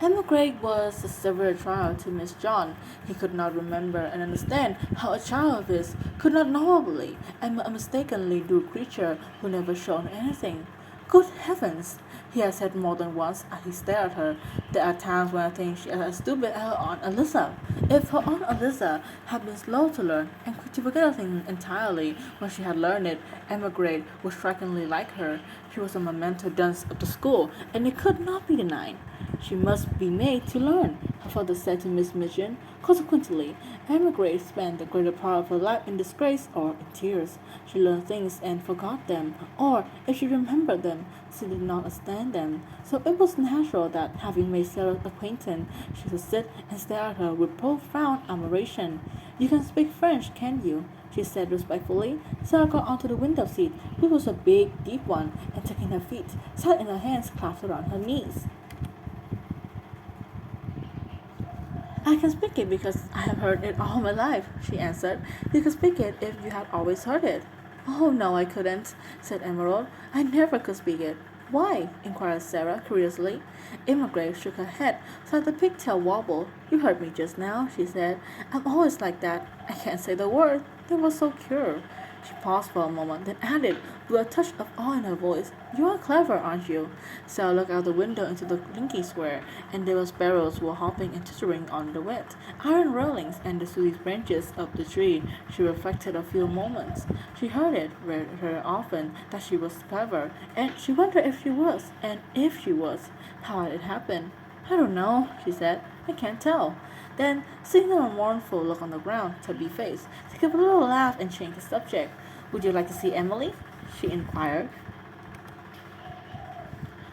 Emma Craig was a severe trial to Miss John. He could not remember and understand how a child of his could not knowingly and mistakenly do a creature who never shown anything. Good heavens! He had said more than once as he stared at her. There are times when I think she is as stupid as her Aunt Eliza. If her Aunt Eliza had been slow to learn and quick to forget a thing entirely when she had learned it, Emma Grade was strikingly like her. She was a memento dunce of the school, and it could not be denied. She must be made to learn, her father said to Miss Minchin. Consequently, Emma Grade spent the greater part of her life in disgrace or in tears. She learned things and forgot them, or if she remembered them, she did not understand them. So it was natural that, having made Sarah's acquaintance, she should sit and stare at her with profound admiration. You can speak French, can you? She said respectfully. Sarah got onto the window seat, which was a big, deep one, and taking her feet, sat in her hands clasped around her knees. I can speak it because I have heard it all my life, she answered. You could speak it if you had always heard it. Oh, no, I couldn't, said Emerald. I never could speak it. Why? Inquired Sarah curiously. Emma Gray shook her head, so that the pigtail wobbled. You heard me just now, she said. I'm always like that. I can't say the word. They were so pure. She paused for a moment, then added, with a touch of awe in her voice, You are clever, aren't you? Sarah looked out the window into the dinky square, and there were sparrows were hopping and twittering on the wet iron railings and the sweet branches of the tree. She reflected a few moments. She heard it read her often that she was clever, and she wondered if she was, and if she was, how had it happened. I don't know, she said. I can't tell. Then, seeing a mournful look on the ground, Tubby face, she gave a little laugh and changed the subject. Would you like to see Emily? She inquired.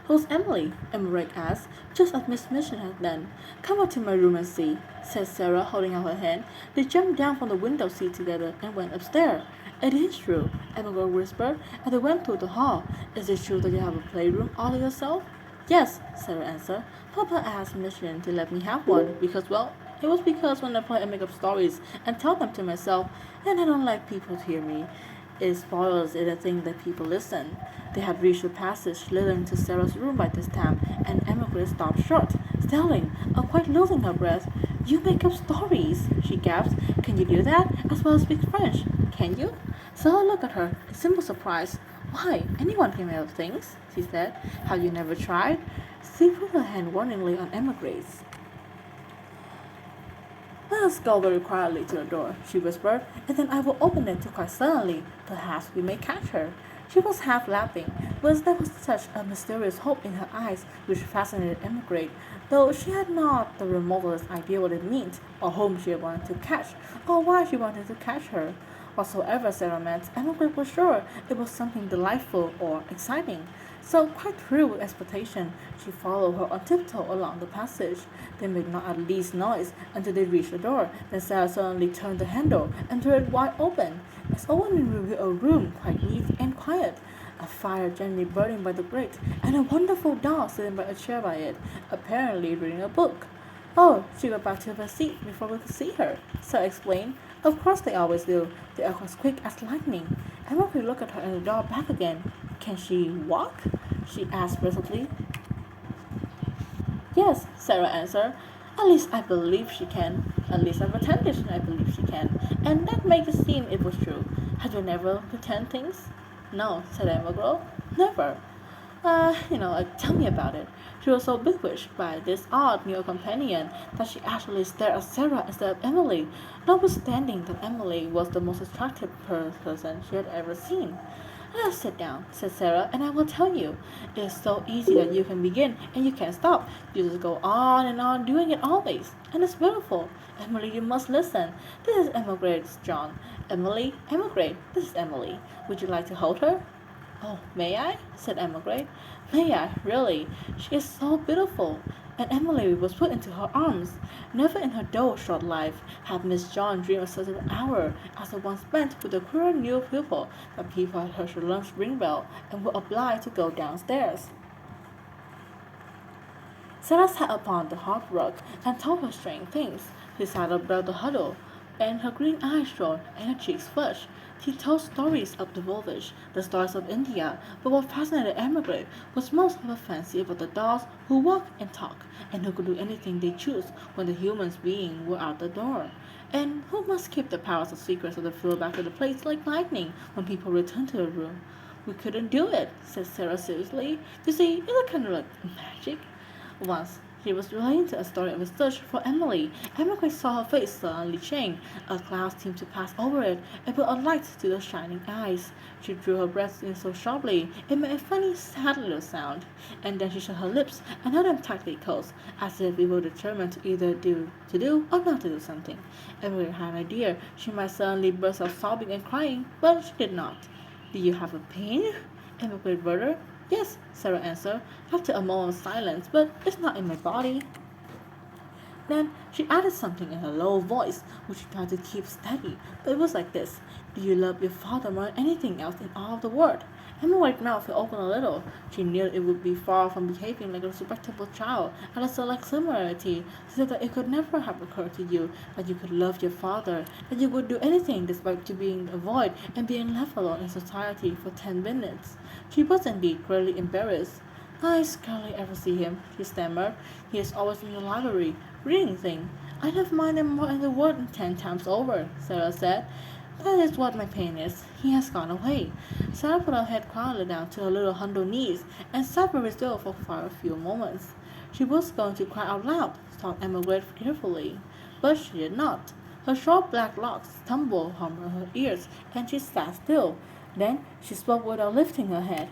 Who's Emily? Emmerich asked, just as Miss Mission had done. Come up to my room and see, said Sarah, holding out her hand. They jumped down from the window seat together and went upstairs. It is true, Emmerich whispered, as they went through the hall. Is it true that you have a playroom all to yourself? Yes, Sarah answered. Papa asked Mission to let me have one because, well, it was because when I play I make up stories and tell them to myself, and I don't like people to hear me. It spoils it to think that people listen. They had reached the passage leading to Sarah's room by this time, and Emma Gray stopped short, staring, quite losing her breath. You make up stories, she gasped. Can you do that, as well as speak French? Can you? Sarah looked at her in simple surprise. Why, anyone can make up things, she said. Have you never tried? She put her hand warningly on Emma Gray's. Let us go very quietly to the door, she whispered, and then I will open it quite suddenly. Perhaps we may catch her. She was half laughing, but there was such a mysterious hope in her eyes which fascinated Emma Gray, though she had not the remotest idea what it meant, or whom she wanted to catch, or why she wanted to catch her. Whatsoever Sarah meant, Emma Gray was sure it was something delightful or exciting. So, quite thrilled with expectation, she followed her on tiptoe along the passage. They made not a least noise until they reached the door. Then Sarah suddenly turned the handle and threw it wide open. Its opening revealed a room quite neat and quiet. A fire gently burning by the grate, and a wonderful doll sitting by a chair by it, apparently reading a book. Oh, she got back to her seat before we could see her, Sarah explained. Of course they always do. They are as quick as lightning. Emma could look at her and the doll back again. Can she walk? She asked presently. Yes, Sarah answered. At least I believe she can. At least I pretended I believe she can. And that makes it seem it was true. Have you never pretend things? No, said Emma Grove. Never. Tell me about it. She was so bewitched by this odd new companion that she actually stared at Sarah instead of Emily, notwithstanding that Emily was the most attractive person she had ever seen. Let us sit down, said Sarah, and I will tell you. It is so easy that you can begin and you can't stop. You just go on and on doing it always. And it's beautiful. Emily, you must listen. This is Emma Grace, John. Emma Gray, this is Emily. Would you like to hold her? Oh, may I? Said Emma Gray. May I, really? She is so beautiful. And Emily was put into her arms. Never in her dull short life had Miss John dreamed of such an hour as the one spent with the queer new pupil that people had heard her lunch ring bell and were obliged to go downstairs. Sarah sat upon the hearthrug and told her strange things. She sat above the huddle. and her green eyes shone and her cheeks flushed. She told stories of the village, the stories of India, but what fascinated Emigrate was most of her fancy about the dolls who walk and talk, and who could do anything they chose when the humans being were out the door. And who must keep the powers of secrets of the field back to the place like lightning when people return to the room. We couldn't do it, said Sarah seriously. You see, it's kind of like magic. Once she was relating a story of a search for Emily. Emily saw her face suddenly change. A cloud seemed to pass over it and put a light to those shining eyes. She drew her breath in so sharply it made a funny, sad little sound. And then she shut her lips and held them tightly closed, as if we were determined to either do or not to do something. Emily had an idea she might suddenly burst out sobbing and crying, but she did not. Do you have a pain? Emily brother. Yes, Sarah answered, after a moment of silence, but it's not in my body. Then she added something in her low voice, which she tried to keep steady, but it was like this. Do you love your father more than anything else in all the world? Emily's mouth opened a little. She knew it would be far from behaving like a respectable child, and a select similarity, so that it could never have occurred to you that you could love your father, that you would do anything despite you being avoided and being left alone in society for 10 minutes. She was indeed greatly embarrassed. I scarcely ever see him, she stammered. He is always in the library, reading things. I'd have minded more in the world 10 times over, Sarah said. That is what my pain is. He has gone away. Sarah put her head quietly down to her little huddled knees and sat very still for a few moments. She was going to cry out loud, thought Emma Gray carefully, but she did not. Her short black locks tumbled from her ears, and she sat still. Then she spoke without lifting her head.